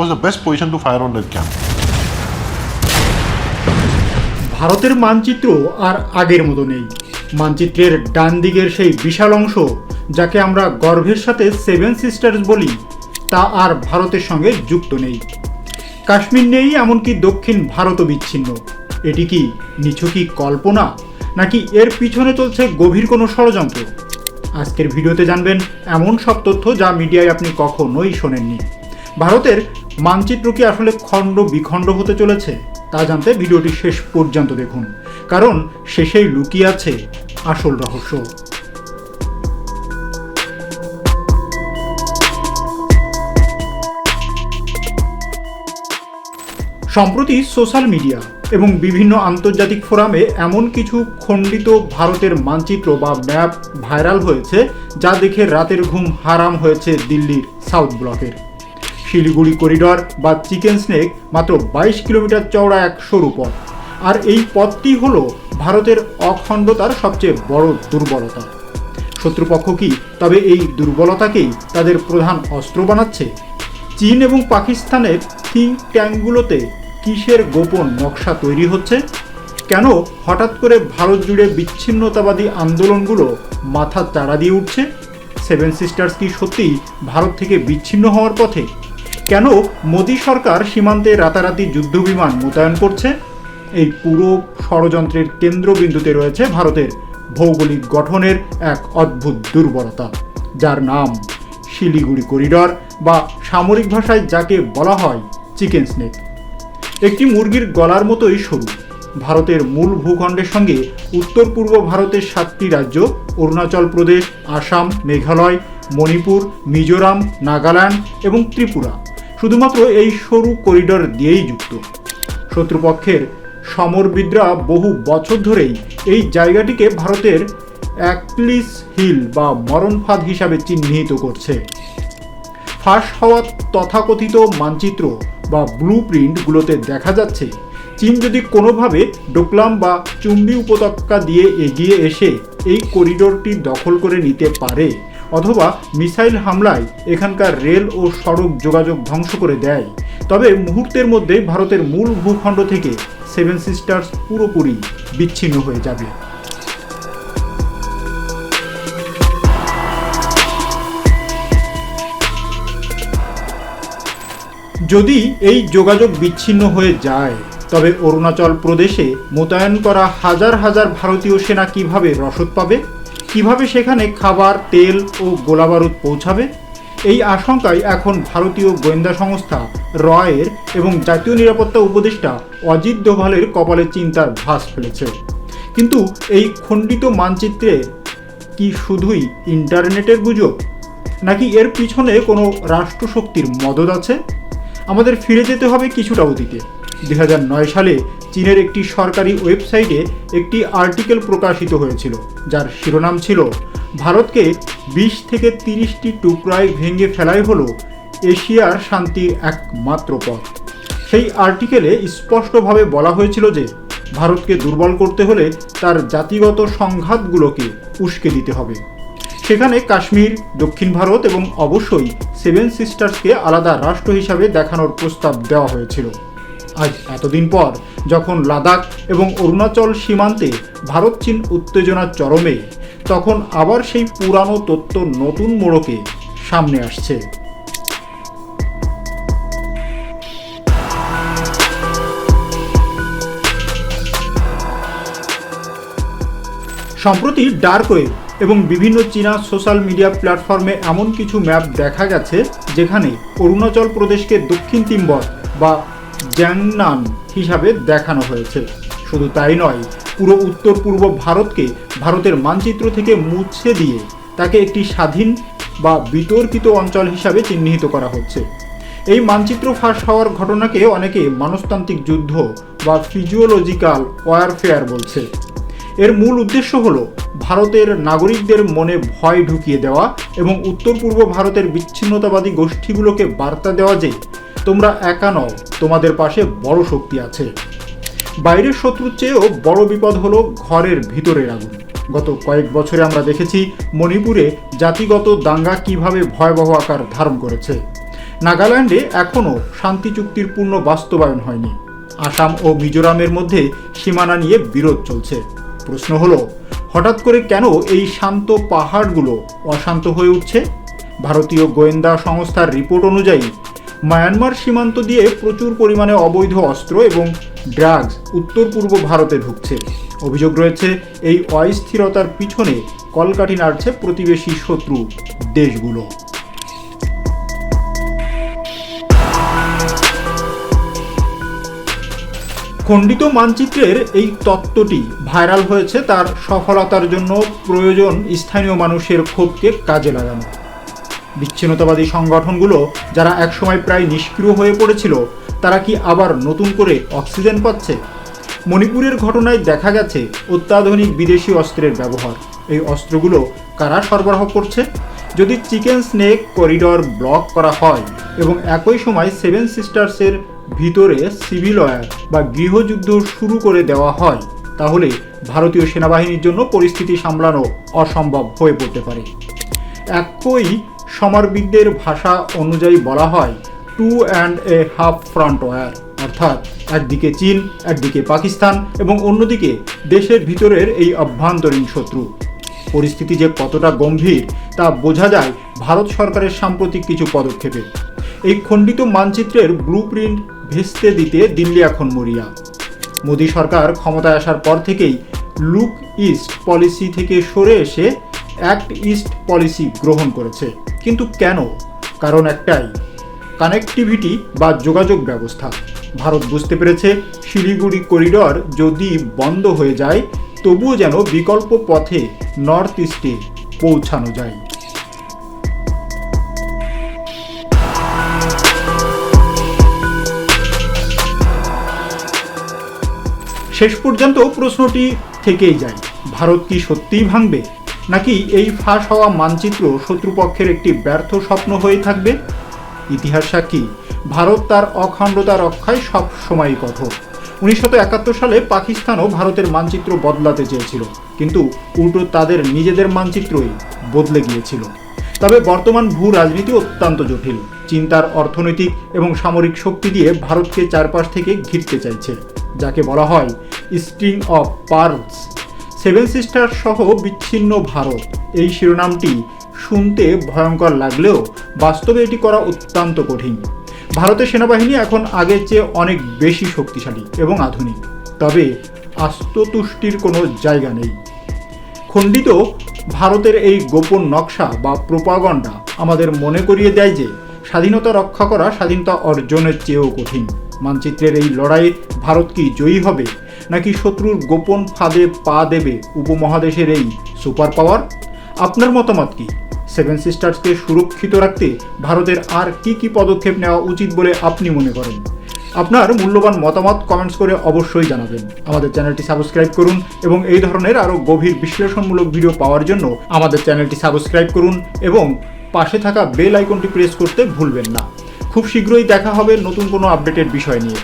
was the best position to fire on that camp. ভারতের মানচিত্র আর আগের মতো নেই। মানচিত্রের ডান দিকের সেই বিশাল অংশ যাকে আমরা গর্বের সাথে সেভেন সিস্টার্স বলি তা আর ভারতের সঙ্গে যুক্ত নেই। কাশ্মীর নেই, এমনকি দক্ষিণ ভারতও বিচ্ছিন্ন। এটি কি নিছকই কল্পনা, নাকি এর পিছনে চলছে গভীর কোনো ষড়যন্ত্র? আজকের ভিডিওতে জানবেন এমন সব তথ্য যা মিডিয়ায় আপনি কখনোই শোনেননি। ভারতের মানচিত্র কি আসলে খণ্ড বিখণ্ড হতে চলেছে তা জানতে ভিডিওটি শেষ পর্যন্ত দেখুন, কারণ শেষেই লুকিয়ে আছে আসল রহস্য। সম্প্রতি সোশ্যাল মিডিয়া এবং বিভিন্ন আন্তর্জাতিক ফোরামে এমন কিছু খণ্ডিত ভারতের মানচিত্র বা ম্যাপ ভাইরাল হয়েছে যা দেখে রাতের ঘুম হারাম হয়েছে দিল্লির সাউথ ব্লকের। শিলিগুড়ি করিডর বা চিকেন স্নেক মাত্র 22 কিলোমিটার চওড়া এক সরু পথ, আর এই পথটি হল ভারতের অখণ্ডতার সবচেয়ে বড় দুর্বলতা। শত্রুপক্ষ কি তবে এই দুর্বলতাকেই তাদের প্রধান অস্ত্র বানাচ্ছে? চীন এবং পাকিস্তানের থিঙ্ক ট্যাঙ্কগুলোতে কিসের গোপন নকশা তৈরি হচ্ছে? কেন হঠাৎ করে ভারত জুড়ে বিচ্ছিন্নতাবাদী আন্দোলনগুলো মাথা চাড়া দিয়ে উঠছে? সেভেন সিস্টার্স কি সত্যিই ভারত থেকে বিচ্ছিন্ন হওয়ার পথে? কেন মোদী সরকার সীমান্তে রাতারাতি যুদ্ধবিমান মোতায়েন করছে? এই পুরো ষড়যন্ত্রের কেন্দ্রবিন্দুতে রয়েছে ভারতের ভৌগোলিক গঠনের এক অদ্ভুত দুর্বলতা, যার নাম শিলিগুড়ি করিডর, বা সামরিক ভাষায় যাকে বলা হয় চিকেন স্নেক। একটি মুরগির গলার মতোই সরু। ভারতের মূল ভূখণ্ডের সঙ্গে উত্তর পূর্ব ভারতের 7টি রাজ্য অরুণাচল প্রদেশ, আসাম, মেঘালয়, মণিপুর, মিজোরাম, নাগাল্যান্ড এবং ত্রিপুরা শুধুমাত্র এই সরু করিডর দিয়েই যুক্ত। শত্রুপক্ষের সমরবিদরা বহু বছর ধরেই এই জায়গাটিকে ভারতের অ্যাকিলিস হিল বা মরণ ফাঁদ হিসাবে চিহ্নিত করছে। ফাঁস হওয়া তথাকথিত মানচিত্র বা ব্লু প্রিন্টগুলোতে দেখা যাচ্ছে চীন যদি কোনোভাবে ডোকলাম বা চুম্বি উপত্যকা দিয়ে এগিয়ে এসে এই করিডোরটি দখল করে নিতে পারে, অথবা মিসাইল হামলায় এখানকার রেল ও সড়ক যোগাযোগ ধ্বংস করে দেয়, তবে মুহূর্তের মধ্যেই ভারতের মূল ভূখণ্ড থেকে সেভেন সিস্টার্স পুরোপুরি বিচ্ছিন্ন হয়ে যাবে। যদি এই যোগাযোগ বিচ্ছিন্ন হয়ে যায়, তবে অরুণাচল প্রদেশে মোতায়েন করা হাজার হাজার ভারতীয় সেনা কিভাবে রসদ পাবে? কিভাবে সেখানে খাবার, তেল ও গোলাবারুদ পৌঁছাবে? এই আশঙ্কায় এখন ভারতীয় গোয়েন্দা সংস্থা রয়ের এবং জাতীয় নিরাপত্তা উপদেষ্টা অজিত ডোভালের কপালে চিন্তার ভাঁজ ফেলেছে। কিন্তু এই খণ্ডিত মানচিত্রে কি শুধুই ইন্টারনেটের গুজব, নাকি এর পিছনে কোনো রাষ্ট্রশক্তির মদদ আছে? আমাদের ফিরে যেতে হবে কিছুটা অতীতে। 2009 সালে চীনের একটি সরকারি ওয়েবসাইটে একটি আর্টিকেল প্রকাশিত হয়েছিল, যার শিরোনাম ছিল ভারতকে 20 থেকে 30টি টুকরায় ভেঙে ফেলাই হলো এশিয়ার শান্তির একমাত্র পথ। সেই আর্টিকেলে স্পষ্টভাবে বলা হয়েছিল যে ভারতকে দুর্বল করতে হলে তার জাতিগত সংঘাতগুলোকে উস্কে দিতে হবে। সেখানে কাশ্মীর, দক্ষিণ ভারত এবং অবশ্যই সেভেন সিস্টার্সকে আলাদা রাষ্ট্র হিসাবে দেখানোর প্রস্তাব দেওয়া হয়েছিল। আজ এতদিন পর যখন লাদাখ এবং অরুণাচল সীমান্তে ভারত চীন উত্তেজনার চরমে, তখন আবার সেই পুরানো তত্ত্ব নতুন মোড়কে সামনে আসছে। সম্প্রতি ডার্ক ওয়েব এবং বিভিন্ন চীনা সোশ্যাল মিডিয়া প্ল্যাটফর্মে এমন কিছু ম্যাপ দেখা গেছে যেখানে অরুণাচল প্রদেশকে দক্ষিণ তিব্বত বা জ্যাংনান হিসাবে দেখানো হয়েছে। শুধু তাই নয়, পুরো উত্তর পূর্ব ভারতকে ভারতের মানচিত্র থেকে মুছে দিয়ে তাকে একটি স্বাধীন বা বিতর্কিত অঞ্চল হিসাবে চিহ্নিত করা হচ্ছে। এই মানচিত্র ফাঁস হওয়ার ঘটনাকে অনেকে মনস্তান্ত্রিক যুদ্ধ বা ফিজিওলজিক্যাল ওয়ারফেয়ার বলছে। এর মূল উদ্দেশ্য হলো ভারতের নাগরিকদের মনে ভয় ঢুকিয়ে দেওয়া এবং উত্তর পূর্ব ভারতের বিচ্ছিন্নতাবাদী গোষ্ঠীগুলোকে বার্তা দেওয়া যে তোমরা একা নও, তোমাদের পাশে বড় শক্তি আছে। বাইরের শত্রুর চেয়েও বড় বিপদ হলো ঘরের ভিতরের আগুন। গত কয়েক বছরে আমরা দেখেছি মণিপুরে জাতিগত দাঙ্গা কিভাবে ভয়াবহ আকার ধারণ করেছে। নাগাল্যান্ডে এখনও শান্তি চুক্তির পূর্ণ বাস্তবায়ন হয়নি। আসাম ও মিজোরামের মধ্যে সীমানা নিয়ে বিরোধ চলছে। প্রশ্ন হলো, হঠাৎ করে কেন এই শান্ত পাহাড়গুলো অশান্ত হয়ে উঠছে? ভারতীয় গোয়েন্দা সংস্থার রিপোর্ট অনুযায়ী মায়ানমার সীমান্ত দিয়ে প্রচুর পরিমাণে অবৈধ অস্ত্র এবং ড্রাগস উত্তর পূর্ব ভারতে ঢুকছে। অভিযোগ রয়েছে এই অস্থিরতার পিছনে কলকাঠি নাড়ছে প্রতিবেশী শত্রু দেশগুলো। খণ্ডিত মানচিত্রের এই তত্ত্বটি ভাইরাল হয়েছে তার সফলতার জন্য প্রয়োজন স্থানীয় মানুষের ক্ষোভকে কাজে লাগানো। বিচ্ছিন্নতাবাদী সংগঠনগুলো যারা একসময় প্রায় নিষ্ক্রিয় হয়ে পড়েছিল, তারা কি আবার নতুন করে অক্সিজেন পাচ্ছে? মণিপুরের ঘটনায় দেখা গেছে অত্যাধুনিক বিদেশি অস্ত্রের ব্যবহার। এই অস্ত্রগুলো কারা সরবরাহ করছে? যদি চিকেন স্নেক করিডর ব্লক করা হয় এবং একই সময় সেভেন সিস্টার্সের ভিতরে সিভিল ওয়ার বা গৃহযুদ্ধ শুরু করে দেওয়া হয়, তাহলে ভারতীয় সেনাবাহিনীর জন্য পরিস্থিতি সামলানো অসম্ভব হয়ে পড়তে পারে। একই সমরবিদদের ভাষা অনুযায়ী বলা হয় 2.5 ফ্রন্ট ওয়ার, অর্থাৎ একদিকে চীন, একদিকে পাকিস্তান এবং অন্যদিকে দেশের ভিতরের এই অভ্যন্তরীণ শত্রু। পরিস্থিতি যে কতটা গম্ভীর তা বোঝা যায় ভারত সরকারের সাম্প্রতিক কিছু পদক্ষেপে। এই খণ্ডিত মানচিত্রের ব্লুপ্রিন্ট ভেস্তে দিতে দিল্লি এখন মরিয়া। মোদী সরকার ক্ষমতায় আসার পর থেকেই লুক ইস্ট পলিসি থেকে সরে এসে অ্যাক্ট ইস্ট পলিসি গ্রহণ করেছে। কিন্তু কেন? কারণ একটাই, কানেক্টিভিটি বা যোগাযোগ ব্যবস্থা। ভারত বুঝতে পেরেছে শিলিগুড়ি করিডর যদি বন্ধ হয়ে যায়, তবুও যেন বিকল্প পথে নর্থ ইস্টে পৌঁছানো যায়। শেষ পর্যন্ত প্রশ্নটি থেকেই যায়, ভারত কি সত্যিই ভাঙবে, নাকি এই ফাঁস হওয়া মানচিত্র শত্রুপক্ষের একটি ব্যর্থ স্বপ্ন হয়ে থাকবে? ইতিহাস সাক্ষী, ভারত তার অখণ্ডতা রক্ষায় সব সময়ই কঠোর। 1971 সালে পাকিস্তানও ভারতের মানচিত্র বদলাতে চেয়েছিল, কিন্তু উল্টো তাদের নিজেদের মানচিত্রই বদলে গিয়েছিল। তবে বর্তমান ভূ রাজনীতি অত্যন্ত জটিল। চীন তার অর্থনৈতিক এবং সামরিক শক্তি দিয়ে ভারতকে চারপাশ থেকে ঘিরতে চাইছে, যাকে বলা হয় string of pearls. Seven sister সহ বিচ্ছিন্ন ভারত, এই শিরোনামটি শুনতে ভয়ঙ্কর লাগলেও বাস্তবে এটি করা অত্যন্ত কঠিন। ভারতের সেনাবাহিনী এখন আগের চেয়ে অনেক বেশি শক্তিশালী এবং আধুনিক, তবে আত্মতুষ্টির কোনো জায়গা নেই। খণ্ডিত ভারতের এই গোপন নকশা বা প্রোপাগান্ডা আমাদের মনে করিয়ে দেয় যে স্বাধীনতা রক্ষা করা স্বাধীনতা অর্জনের চেয়েও কঠিন। মানচিত্রের এই লড়াইয়ে ভারত কি জয়ী হবে, নাকি শত্রুর গোপন ফাঁদে পা দেবে উপমহাদেশের এই সুপার পাওয়ার? আপনার মতামত কি? সেভেন সিস্টার্সকে সুরক্ষিত রাখতে ভারতের আর কি পদক্ষেপ নেওয়া উচিত বলে আপনি মনে করেন? আপনার মূল্যবান মতামত কমেন্টস করে অবশ্যই জানাবেন। আমাদের চ্যানেলটি সাবস্ক্রাইব করুন এবং এই ধরনের আরও গভীর বিশ্লেষণমূলক ভিডিও পাওয়ার জন্য আমাদের চ্যানেলটি সাবস্ক্রাইব করুন এবং পাশে থাকা বেল আইকনটি প্রেস করতে ভুলবেন না। খুব শীঘ্রই দেখা হবে নতুন কোনো আপডেটের বিষয় নিয়ে।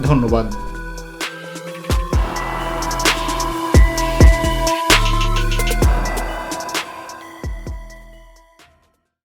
ধন্যবাদ।